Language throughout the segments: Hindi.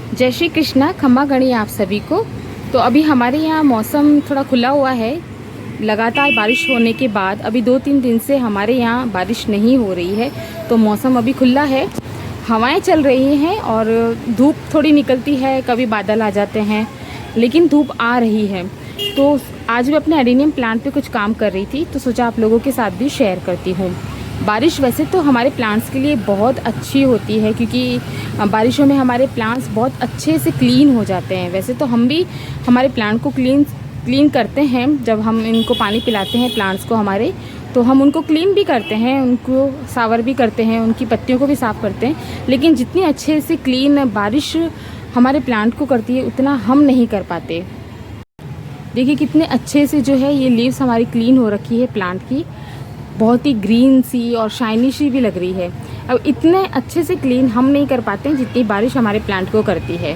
जय श्री कृष्णा, खम्मा गणी आप सभी को। तो अभी हमारे यहाँ मौसम थोड़ा खुला हुआ है। लगातार बारिश होने के बाद अभी 2-3 दिन से हमारे यहाँ बारिश नहीं हो रही है, तो मौसम अभी खुला है। हवाएं चल रही हैं और धूप थोड़ी निकलती है, कभी बादल आ जाते हैं, लेकिन धूप आ रही है। तो आज मैं अपने एडेनियम प्लांट पे कुछ काम कर रही थी, तो सोचा आप लोगों के साथ भी शेयर करती हूँ। बारिश वैसे तो हमारे प्लांट्स के लिए बहुत अच्छी होती है, क्योंकि बारिशों में हमारे प्लांट्स बहुत अच्छे से क्लीन हो जाते हैं। वैसे तो हम भी हमारे प्लांट को क्लीन करते हैं। जब हम इनको पानी पिलाते हैं प्लांट्स को हमारे, तो हम उनको क्लीन भी करते हैं, उनको सावर भी करते हैं, उनकी पत्तियों को भी साफ़ करते हैं। लेकिन जितनी अच्छे से क्लीन बारिश हमारे प्लांट को करती है, उतना हम नहीं कर पाते। देखिए कितने अच्छे से जो है ये लीव्स हमारी क्लीन हो रखी है प्लांट की, बहुत ही ग्रीन सी और शाइनी सी भी लग रही है। अब इतने अच्छे से क्लीन हम नहीं कर पाते हैं जितनी बारिश हमारे प्लांट को करती है।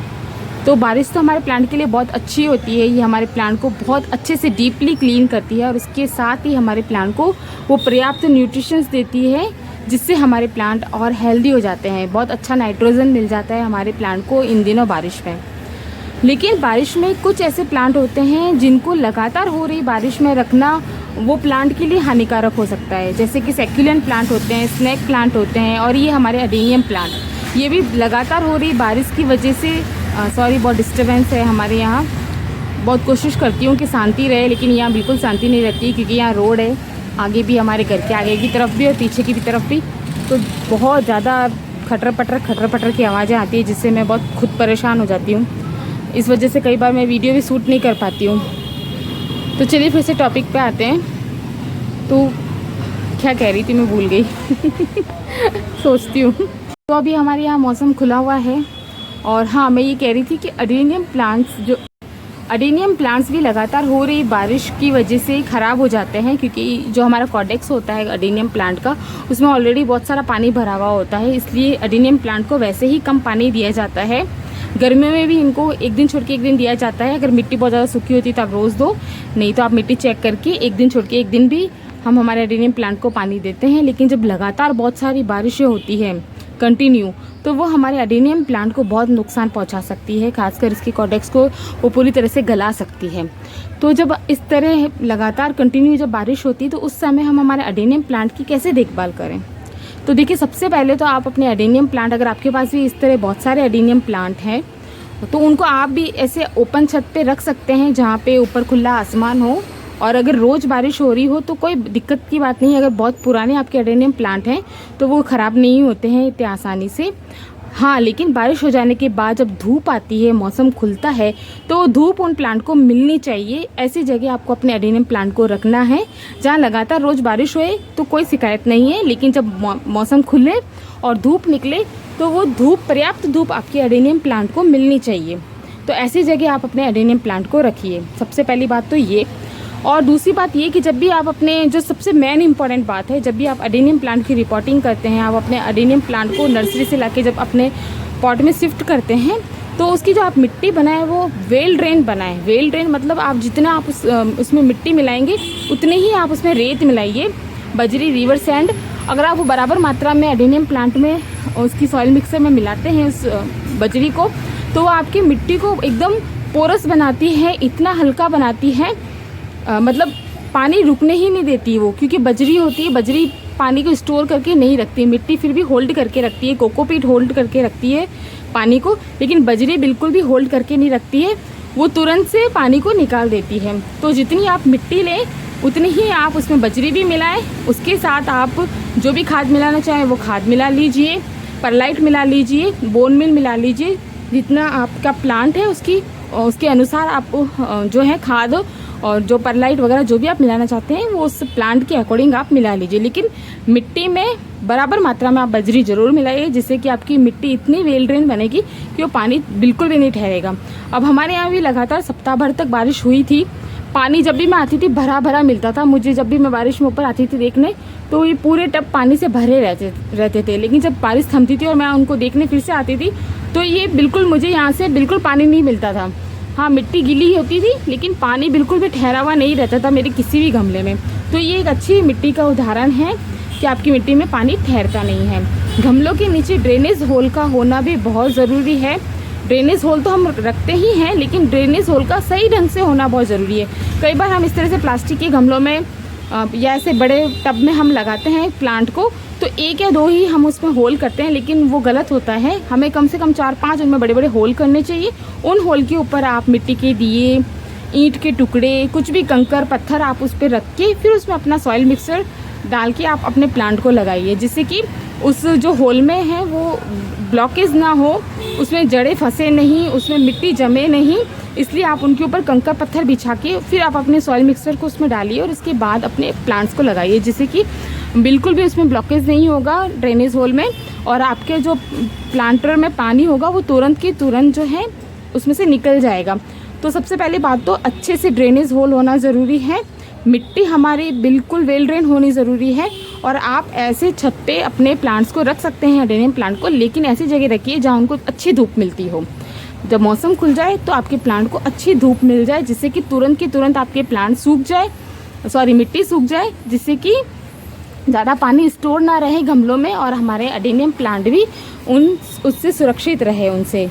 तो बारिश तो हमारे प्लांट के लिए बहुत अच्छी होती है। ये हमारे प्लांट को बहुत अच्छे से डीपली क्लीन करती है और उसके साथ ही हमारे प्लांट को वो पर्याप्त न्यूट्रिशंस देती है, जिससे हमारे प्लांट और हेल्दी हो जाते हैं। बहुत अच्छा नाइट्रोजन मिल जाता है हमारे प्लांट को इन दिनों बारिश में। लेकिन बारिश में कुछ ऐसे प्लांट होते हैं जिनको लगातार हो रही बारिश में रखना वो प्लांट के लिए हानिकारक हो सकता है। जैसे कि सैक्युलेंट प्लांट होते हैं, स्नैक प्लांट होते हैं, और ये हमारे एडेनियम प्लांट, ये भी लगातार हो रही बारिश की वजह से सॉरी बहुत डिस्टर्बेंस है हमारे यहाँ। बहुत कोशिश करती हूँ कि शांति रहे, लेकिन यहाँ बिल्कुल शांति नहीं रहती, क्योंकि यहाँ रोड है, आगे भी हमारे घर के आगे की तरफ भी और पीछे की भी तरफ भी। तो बहुत ज़्यादा खटर पटर की आवाज़ें आती है, जिससे मैं बहुत खुद परेशान हो जाती हूँ। इस वजह से कई बार मैं वीडियो भी शूट नहीं कर पाती हूँ। तो चलिए फिर से टॉपिक पे आते हैं। तो क्या कह रही थी मैं भूल गई सोचती हूँ। तो अभी हमारे यहाँ मौसम खुला हुआ है, और हाँ मैं ये कह रही थी कि एडेनियम प्लांट्स भी लगातार हो रही बारिश की वजह से ख़राब हो जाते हैं, क्योंकि जो हमारा कॉडेक्स होता है एडेनियम प्लांट का, उसमें ऑलरेडी बहुत सारा पानी भरा हुआ होता है। इसलिए एडेनियम प्लांट को वैसे ही कम पानी दिया जाता है। गर्मियों में भी इनको एक दिन छोड़ के एक दिन दिया जाता है। अगर मिट्टी बहुत ज़्यादा सूखी होती है तो आप रोज़ दो, नहीं तो आप मिट्टी चेक करके एक दिन छोड़ के एक दिन भी हम हमारे एडेनियम प्लांट को पानी देते हैं। लेकिन जब लगातार बहुत सारी बारिशें होती हैं कंटिन्यू, तो वो हमारे एडेनियम प्लांट को बहुत नुकसान पहुंचा सकती है। खासकर इसके कॉडेक्स को वो पूरी तरह से गला सकती है। तो जब इस तरह लगातार कंटिन्यू जब बारिश होती है, तो उस समय हम हमारे एडेनियम प्लांट की कैसे देखभाल करें। तो देखिए सबसे पहले तो आप अपने एडेनियम प्लांट, अगर आपके पास भी इस तरह बहुत सारे एडेनियम प्लांट हैं, तो उनको आप भी ऐसे ओपन छत पे रख सकते हैं, जहाँ पे ऊपर खुला आसमान हो। और अगर रोज़ बारिश हो रही हो तो कोई दिक्कत की बात नहीं है। अगर बहुत पुराने आपके एडेनियम प्लांट हैं तो वो ख़राब नहीं होते हैं इतने आसानी से। हाँ, लेकिन बारिश हो जाने के बाद जब धूप आती है, मौसम खुलता है, तो धूप उन प्लांट को मिलनी चाहिए। ऐसी जगह आपको अपने एडेनियम प्लांट को रखना है जहाँ लगातार रोज़ बारिश होए तो कोई शिकायत नहीं है, लेकिन जब मौसम खुले और धूप निकले तो वो पर्याप्त धूप आपके एडेनियम प्लांट को मिलनी चाहिए। तो ऐसी जगह आप अपने एडेनियम प्लांट को रखिए। सबसे पहली बात तो ये। और दूसरी बात ये कि जब भी आप अपने, जो सबसे मेन इंपॉर्टेंट बात है, जब भी आप एडेनियम प्लांट की रिपोर्टिंग करते हैं, आप अपने एडेनियम प्लांट को नर्सरी से लाके जब अपने पॉट में शिफ्ट करते हैं, तो उसकी जो आप मिट्टी बनाएं वो वेल ड्रेन बनाएं। वेल ड्रेन मतलब आप जितना आप उसमें मिट्टी मिलाएंगे उतने ही आप उसमें रेत मिलाइए, बजरी, रिवर सैंड। अगर आप वो बराबर मात्रा में एडेनियम प्लांट में उसकी सॉइल मिक्सर में मिलाते हैं उस बजरी को, तो वो आपकी मिट्टी को एकदम पोरस बनाती है, इतना हल्का बनाती है, मतलब पानी रुकने ही नहीं देती वो। क्योंकि बजरी होती है, बजरी पानी को स्टोर करके नहीं रखती, मिट्टी फिर भी होल्ड करके रखती है, कोकोपीट होल्ड करके रखती है पानी को, लेकिन बजरी बिल्कुल भी होल्ड करके नहीं रखती है, वो तुरंत से पानी को निकाल देती है। तो जितनी आप मिट्टी लें उतनी ही आप उसमें बजरी भी मिलाएं, उसके साथ आप जो भी खाद मिलाना चाहें वो खाद मिला लीजिए, परलाइट मिला लीजिए, बोन मिल मिला लीजिए। जितना आपका प्लांट है उसके अनुसार आप जो है खाद और जो परलाइट वगैरह जो भी आप मिलाना चाहते हैं वो उस प्लांट के अकॉर्डिंग आप मिला लीजिए। लेकिन मिट्टी में बराबर मात्रा में आप बजरी ज़रूर मिलाइए, जिससे कि आपकी मिट्टी इतनी वेल ड्रेन बनेगी कि वो पानी बिल्कुल भी नहीं ठहरेगा। अब हमारे यहाँ भी लगातार सप्ताह भर तक बारिश हुई थी। पानी जब भी मैं आती थी भरा भरा मिलता था मुझे। जब भी मैं बारिश में ऊपर आती थी देखने, तो ये पूरे टब पानी से भरे रहते थे। लेकिन जब बारिश थमती थी और मैं उनको देखने फिर से आती थी, तो ये बिल्कुल मुझे यहाँ से बिल्कुल पानी नहीं मिलता था। हाँ, मिट्टी गीली होती थी, लेकिन पानी बिल्कुल भी ठहरा हुआ नहीं रहता था मेरे किसी भी गमले में। तो ये एक अच्छी मिट्टी का उदाहरण है कि आपकी मिट्टी में पानी ठहरता नहीं है। गमलों के नीचे ड्रेनेज होल का होना भी बहुत ज़रूरी है। ड्रेनेज होल तो हम रखते ही हैं, लेकिन ड्रेनेज होल का सही ढंग से होना बहुत ज़रूरी है। कई बार हम इस तरह से प्लास्टिक के गमलों में या ऐसे बड़े टब में हम लगाते हैं प्लांट को, तो 1 या 2 ही हम उसमें होल करते हैं, लेकिन वो गलत होता है। हमें कम से कम 4-5 उनमें बड़े बड़े होल करने चाहिए। उन होल के ऊपर आप मिट्टी के दिए, ईंट के टुकड़े, कुछ भी कंकर पत्थर आप उस पर रख के फिर उसमें अपना सॉइल मिक्सर डाल के आप अपने प्लांट को लगाइए, जिससे कि उस जो होल में है वो ब्लॉकेज ना हो, उसमें जड़ें फंसे नहीं, उसमें मिट्टी जमे नहीं। इसलिए आप उनके ऊपर कंकर पत्थर बिछा के फिर आप अपने सॉइल मिक्सर को उसमें डालिए और इसके बाद अपने प्लांट्स को लगाइए, जिससे कि बिल्कुल भी उसमें ब्लॉकेज नहीं होगा ड्रेनेज होल में, और आपके जो प्लांटर में पानी होगा वो तुरंत की तुरंत जो है उसमें से निकल जाएगा। तो सबसे पहली बात तो अच्छे से ड्रेनेज होल होना ज़रूरी है, मिट्टी हमारी बिल्कुल वेल ड्रेन होनी ज़रूरी है। और आप ऐसे छत पे अपने प्लांट्स को रख सकते हैं, एडेनियम प्लांट को, लेकिन ऐसी जगह रखिए जहाँ उनको अच्छी धूप मिलती हो। जब मौसम खुल जाए तो आपके प्लांट को अच्छी धूप मिल जाए, जिससे कि तुरंत की तुरंत आपके प्लांट सूख जाए, मिट्टी सूख जाए, जिससे कि ज़्यादा पानी स्टोर ना रहे गमलों में और हमारे एडेनियम प्लांट भी उससे सुरक्षित रहे उनसे।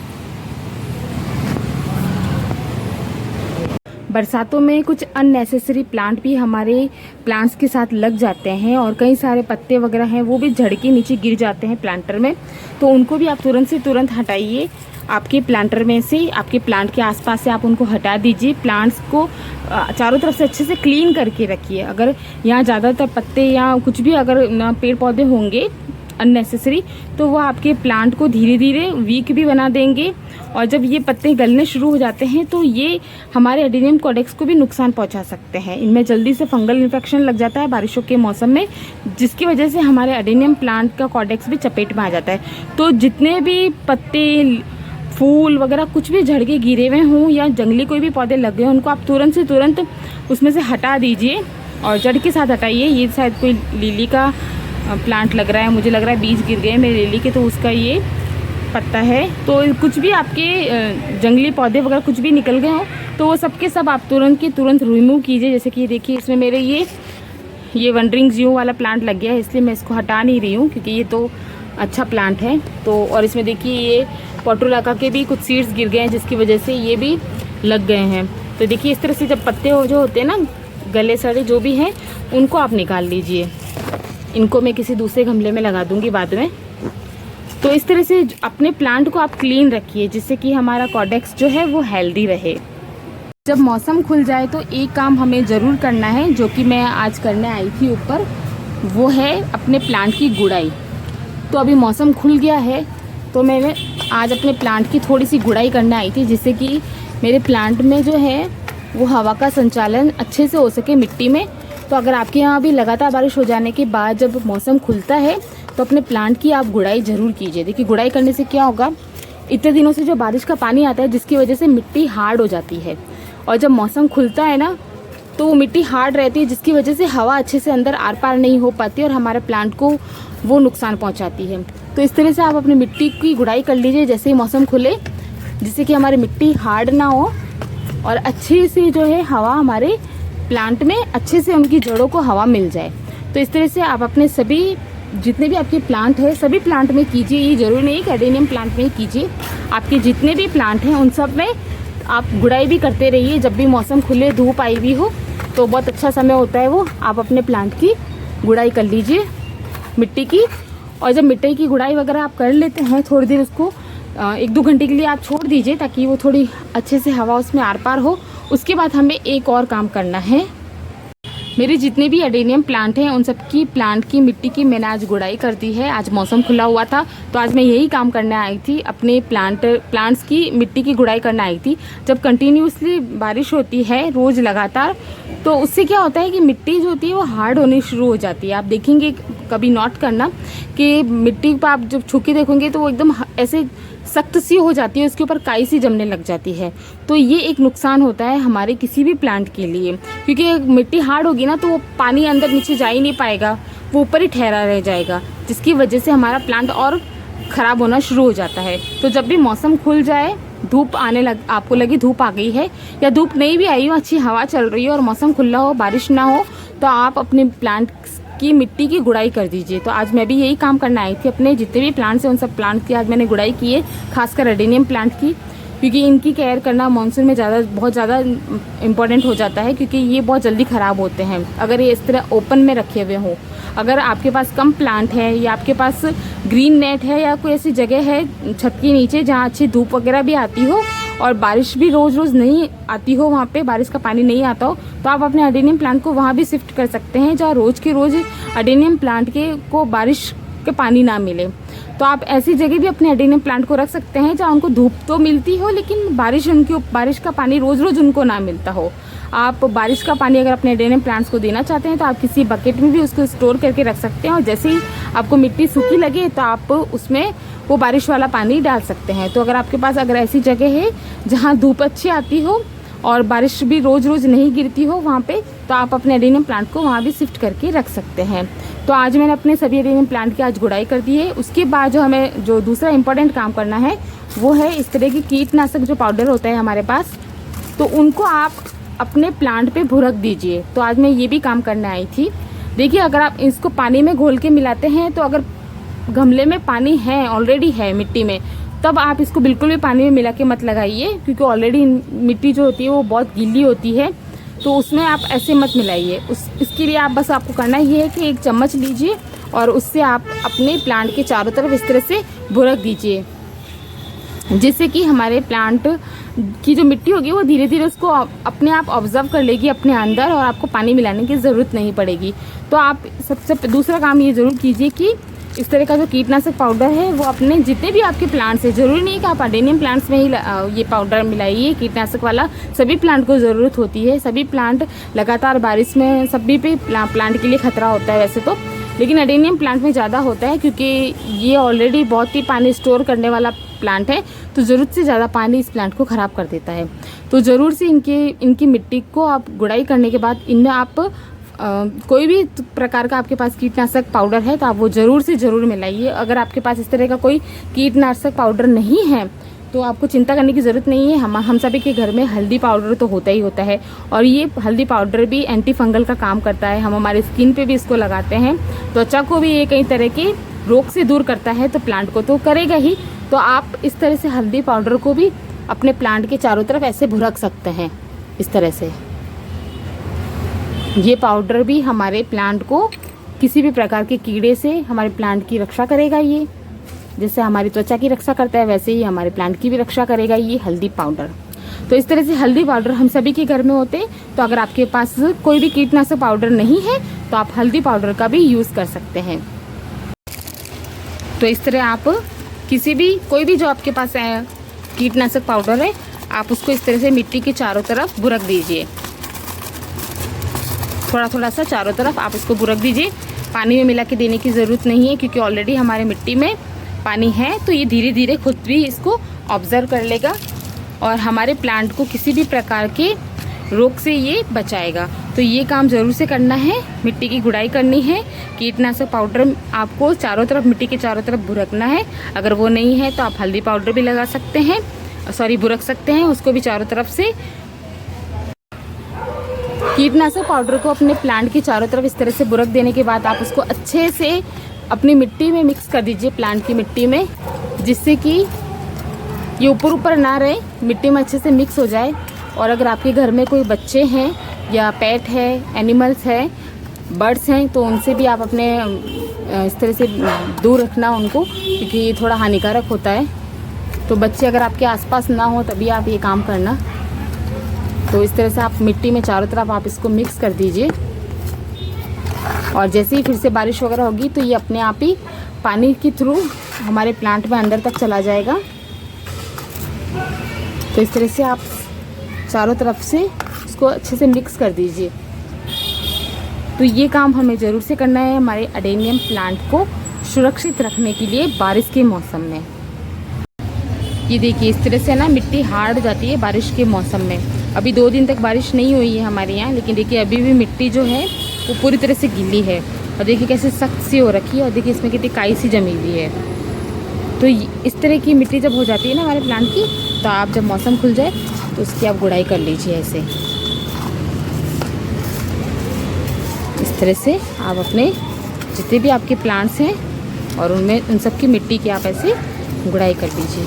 बरसातों में कुछ अननेसेसरी प्लांट भी हमारे प्लांट्स के साथ लग जाते हैं और कई सारे पत्ते वगैरह हैं वो भी झड़ के नीचे गिर जाते हैं प्लांटर में, तो उनको भी आप तुरंत से तुरंत हटाइए आपके प्लांटर में से, आपके प्लांट के आसपास से आप उनको हटा दीजिए। प्लांट्स को चारों तरफ से अच्छे से क्लीन करके रखिए। अगर यहाँ ज़्यादातर पत्ते या कुछ भी अगर पेड़ पौधे होंगे अननेसेसरी, तो वो आपके प्लांट को धीरे धीरे वीक भी बना देंगे, और जब ये पत्ते गलने शुरू हो जाते हैं तो ये हमारे एडेनियम कॉडेक्स को भी नुकसान पहुंचा सकते हैं। इनमें जल्दी से फंगल इन्फेक्शन लग जाता है बारिशों के मौसम में, जिसकी वजह से हमारे एडेनियम प्लांट का कॉडेक्स भी चपेट में आ जाता है। तो जितने भी पत्ते, फूल वगैरह कुछ भी झड़ के गिरे हुए हों या जंगली कोई भी पौधे लगे हों, उनको आप तुरंत से तुरंत उसमें से हटा दीजिए और जड़ के साथ हटाइए। ये शायद कोई लिली का प्लांट लग रहा है, मुझे लग रहा है बीज गिर गए मेरे लिली के, तो उसका ये पत्ता है। तो कुछ भी आपके जंगली पौधे वगैरह कुछ भी निकल गए हों तो वो सब के सब आप तुरंत के तुरंत रिमूव कीजिए। जैसे कि देखिए इसमें मेरे ये वंडरिंग ज़्यू वाला प्लांट लग गया है, इसलिए मैं इसको हटा नहीं रही हूँ क्योंकि ये तो अच्छा प्लांट है। तो और इसमें देखिए ये पोर्टुलाका के भी कुछ सीड्स गिर गए हैं, जिसकी वजह से ये भी लग गए हैं। तो देखिए इस तरह से जब पत्ते जो होते हैं ना गले सड़े जो भी हैं, उनको आप निकाल लीजिए। इनको मैं किसी दूसरे गमले में लगा दूंगी बाद में। तो इस तरह से अपने प्लांट को आप क्लीन रखिए, जिससे कि हमारा कॉडेक्स जो है वो हेल्दी रहे। जब मौसम खुल जाए तो एक काम हमें ज़रूर करना है, जो कि मैं आज करने आई थी ऊपर, वो है अपने प्लांट की गुड़ाई। तो अभी मौसम खुल गया है तो मैंने आज अपने प्लांट की थोड़ी सी गुड़ाई करने आई थी, जिससे कि मेरे प्लांट में जो है वो हवा का संचालन अच्छे से हो सके मिट्टी में। तो अगर आपके यहाँ भी लगातार बारिश हो जाने के बाद जब मौसम खुलता है तो अपने प्लांट की आप गुड़ाई ज़रूर कीजिए। देखिए गुड़ाई करने से क्या होगा, इतने दिनों से जो बारिश का पानी आता है जिसकी वजह से मिट्टी हार्ड हो जाती है, और जब मौसम खुलता है ना तो वो मिट्टी हार्ड रहती है, जिसकी वजह से हवा अच्छे से अंदर आर पार नहीं हो पाती और हमारे प्लांट को वो नुकसान पहुँचाती है। तो इस तरह से आप अपनी मिट्टी की गुड़ाई कर लीजिए जैसे ही मौसम खुले, जिससे कि हमारी मिट्टी हार्ड ना हो और अच्छी सी जो है हवा हमारे प्लांट में अच्छे से उनकी जड़ों को हवा मिल जाए। तो इस तरह से आप अपने सभी जितने भी आपके प्लांट है सभी प्लांट में कीजिए। ये जरूरी नहीं कि एडेनियम प्लांट में ही कीजिए, आपके जितने भी प्लांट हैं उन सब में आप गुड़ाई भी करते रहिए। जब भी मौसम खुले, धूप आई भी हो, तो बहुत अच्छा समय होता है वो, आप अपने प्लांट की गुड़ाई कर लीजिए मिट्टी की। और जब मिट्टी की गुड़ाई वगैरह आप कर लेते हैं, थोड़ी देर उसको 1-2 घंटे के लिए आप छोड़ दीजिए ताकि वो थोड़ी अच्छे से हवा उसमें आर पार हो। उसके बाद हमें एक और काम करना है। मेरे जितने भी एडेनियम प्लांट हैं उन सब की प्लांट की मिट्टी की मैंने आज गुड़ाई कर दी है। आज मौसम खुला हुआ था तो आज मैं यही काम करने आई थी, अपने प्लांट्स की मिट्टी की गुड़ाई करने आई थी। जब कंटिन्यूसली बारिश होती है रोज़ लगातार, तो उससे क्या होता है कि मिट्टी जो होती है वो हार्ड होनी शुरू हो जाती है। आप देखेंगे, कभी नोट करना कि मिट्टी पर आप जब छू के देखोगे तो वो एकदम ऐसे सख्त सी हो जाती है, उसके ऊपर काई सी जमने लग जाती है। तो ये एक नुकसान होता है हमारे किसी भी प्लांट के लिए, क्योंकि मिट्टी हार्ड होगी ना तो वो पानी अंदर नीचे जा ही नहीं पाएगा, वो ऊपर ही ठहरा रह जाएगा, जिसकी वजह से हमारा प्लांट और ख़राब होना शुरू हो जाता है। तो जब भी मौसम खुल जाए, धूप आपको लगी धूप आ गई है या धूप नहीं भी आई हो, अच्छी हवा चल रही हो और मौसम खुला हो, बारिश ना हो, तो आप अपने प्लांट उसकी मिट्टी की गुड़ाई कर दीजिए। तो आज मैं भी यही काम करना आई थी, अपने जितने भी प्लांट्स हैं उन सब प्लांट्स की आज मैंने गुड़ाई की है, खासकर एडेनियम प्लांट की, क्योंकि इनकी केयर करना मानसून में बहुत ज़्यादा इम्पॉर्टेंट हो जाता है, क्योंकि ये बहुत जल्दी ख़राब होते हैं अगर ये इस तरह ओपन में रखे हुए हों। अगर आपके पास कम प्लांट है या आपके पास ग्रीन नेट है या कोई ऐसी जगह है छत के नीचे जहाँ अच्छी धूप वगैरह भी आती हो और बारिश भी रोज़ रोज़ नहीं आती हो, वहाँ पे बारिश का पानी नहीं आता हो, तो आप अपने एडेनियम प्लांट को वहाँ भी शिफ्ट कर सकते हैं जहाँ रोज़ के रोज़ एडेनियम प्लांट को बारिश के पानी ना मिले। तो आप ऐसी जगह भी अपने एडेनियम प्लांट को रख सकते हैं जहाँ उनको धूप तो मिलती हो लेकिन बारिश का पानी रोज़ रोज़ उनको ना मिलता हो। आप बारिश का पानी अगर अपने एडेनियम प्लांट्स को देना चाहते हैं तो आप किसी बकेट में भी उसको स्टोर करके रख सकते हैं, और जैसे ही आपको मिट्टी सूखी लगे तो आप उसमें वो बारिश वाला पानी डाल सकते हैं। तो अगर आपके पास ऐसी जगह है जहाँ धूप अच्छी आती हो और बारिश भी रोज़ रोज़ नहीं गिरती हो वहाँ पे, तो आप अपने एडेनियम प्लांट को वहाँ भी शिफ्ट करके रख सकते हैं। तो आज मैंने अपने सभी एडेनियम प्लांट की आज गुड़ाई कर दी है। उसके बाद जो दूसरा इम्पोर्टेंट काम करना है वो है इस तरह की कीटनाशक जो पाउडर होता है हमारे पास, तो उनको आप अपने प्लांट पे भुरक दीजिए। तो आज मैं ये भी काम करने आई थी। देखिए, अगर आप इसको पानी में घोल के मिलाते हैं तो अगर गमले में पानी है ऑलरेडी है मिट्टी में, तब आप इसको बिल्कुल भी पानी में मिला के मत लगाइए, क्योंकि ऑलरेडी मिट्टी जो होती है वो बहुत गीली होती है, तो उसमें आप ऐसे मत मिलाइए। इसके लिए आपको करना ये है कि एक चम्मच लीजिए और उससे आप अपने प्लांट के चारों तरफ इस तरह से भुरक दीजिए, जिससे कि हमारे प्लांट की जो मिट्टी होगी वो धीरे धीरे उसको अपने आप ऑब्जर्व कर लेगी अपने अंदर और आपको पानी मिलाने की ज़रूरत नहीं पड़ेगी। तो आप सबसे दूसरा काम ये ज़रूर कीजिए कि इस तरह का जो कीटनाशक पाउडर है वो अपने जितने भी आपके प्लांट्स है, ज़रूरी नहीं कि आप एडेनियम प्लांट्स में ही ये पाउडर मिलाइए, कीटनाशक वाला सभी प्लांट को ज़रूरत होती है। सभी प्लांट लगातार बारिश में सभी पे प्लांट के लिए खतरा होता है वैसे तो, लेकिन एडेनियम प्लांट में ज़्यादा होता है क्योंकि ये ऑलरेडी बहुत ही पानी स्टोर करने वाला प्लांट है, तो ज़रूरत से ज़्यादा पानी इस प्लांट को ख़राब कर देता है। तो ज़रूर से इनकी मिट्टी को आप गुड़ाई करने के बाद इनमें आप कोई भी प्रकार का आपके पास कीटनाशक पाउडर है तो आप वो ज़रूर से ज़रूर मिलाइए। अगर आपके पास इस तरह का कोई कीटनाशक पाउडर नहीं है तो आपको चिंता करने की ज़रूरत नहीं है। हम सभी के घर में हल्दी पाउडर तो होता ही होता है, और ये हल्दी पाउडर भी एंटी फंगल का काम करता है। हम हमारे स्किन पे भी इसको लगाते हैं, त्वचा को भी ये कई तरह के रोग से दूर करता है, तो प्लांट को तो करेगा ही। तो आप इस तरह से हल्दी पाउडर को भी अपने प्लांट के चारों तरफ ऐसे भुरक सकते हैं इस तरह से। ये पाउडर भी हमारे प्लांट को किसी भी प्रकार के कीड़े से हमारे प्लांट की रक्षा करेगा। ये जैसे हमारी त्वचा की रक्षा करता है वैसे ही हमारे प्लांट की भी रक्षा करेगा ये हल्दी पाउडर। तो इस तरह से हल्दी पाउडर हम सभी के घर में होते हैं। तो अगर आपके पास कोई भी कीटनाशक पाउडर नहीं है तो आप हल्दी पाउडर का भी यूज़ कर सकते हैं। तो इस तरह आप कोई भी जो आपके पास कीटनाशक पाउडर है आप उसको इस तरह से मिट्टी के चारों तरफ भुरक दीजिए। थोड़ा थोड़ा सा चारों तरफ आप इसको भुरक दीजिए। पानी में मिला के देने की ज़रूरत नहीं है, क्योंकि ऑलरेडी हमारे मिट्टी में पानी है, तो ये धीरे धीरे खुद भी इसको ऑब्जर्व कर लेगा और हमारे प्लांट को किसी भी प्रकार के रोग से ये बचाएगा। तो ये काम ज़रूर से करना है, मिट्टी की गुड़ाई करनी है, कीटनाशक पाउडर आपको चारों तरफ मिट्टी के चारों तरफ भुरकना है। अगर वो नहीं है तो आप हल्दी पाउडर भी लगा सकते हैं, भुरक सकते हैं उसको भी चारों तरफ से। कीटनाशक पाउडर को अपने प्लांट के चारों तरफ इस तरह से भुरक देने के बाद आप उसको अच्छे से अपनी मिट्टी में मिक्स कर दीजिए, प्लांट की मिट्टी में, जिससे कि ये ऊपर ऊपर ना रहे, मिट्टी में अच्छे से मिक्स हो जाए। और अगर आपके घर में कोई बच्चे हैं या पेट है, एनिमल्स है, बर्ड्स हैं, तो उनसे भी आप अपने इस तरह से दूर रखना उनको, क्योंकि ये थोड़ा हानिकारक होता है। तो बच्चे अगर आपके आसपास ना हो तभी आप ये काम करना। तो इस तरह से आप मिट्टी में चारों तरफ आप इसको मिक्स कर दीजिए, और जैसे ही फिर से बारिश वगैरह होगी तो ये अपने आप ही पानी के थ्रू हमारे प्लांट में अंदर तक चला जाएगा। तो इस तरह से आप चारों तरफ से इसको अच्छे से मिक्स कर दीजिए। तो ये काम हमें ज़रूर से करना है हमारे एडेनियम प्लांट को सुरक्षित रखने के लिए बारिश के मौसम में। ये देखिए इस तरह से ना मिट्टी हार्ड हो जाती है बारिश के मौसम में। अभी 2 दिन तक बारिश नहीं हुई है हमारे यहाँ, लेकिन देखिए अभी भी मिट्टी जो है वो पूरी तरह से गीली है, और देखिए कैसे सख्त सी हो रखी है, और देखिए इसमें कितनी काई सी जमी हुई है। तो इस तरह की मिट्टी जब हो जाती है ना हमारे प्लांट की, तो आप जब मौसम खुल जाए तो उसकी आप गुड़ाई कर लीजिए। ऐसे इस तरह से आप अपने जितने भी आपके प्लांट्स हैं और उनमें उन सब की मिट्टी की आप ऐसे गुड़ाई कर दीजिए।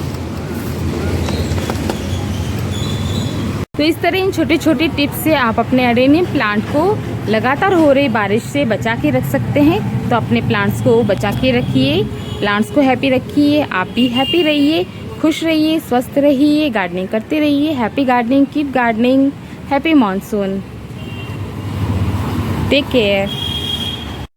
तो इस तरह इन छोटे छोटे टिप्स से आप अपने एडेनियम प्लांट को लगातार हो रही बारिश से बचा के रख सकते हैं। तो अपने प्लांट्स को बचा के रखिए, प्लांट्स को हैप्पी रखिए, आप भी हैप्पी रहिए, खुश रहिए, स्वस्थ रहिए, गार्डनिंग करते रहिए। Happy gardening, keep gardening, happy monsoon, take care.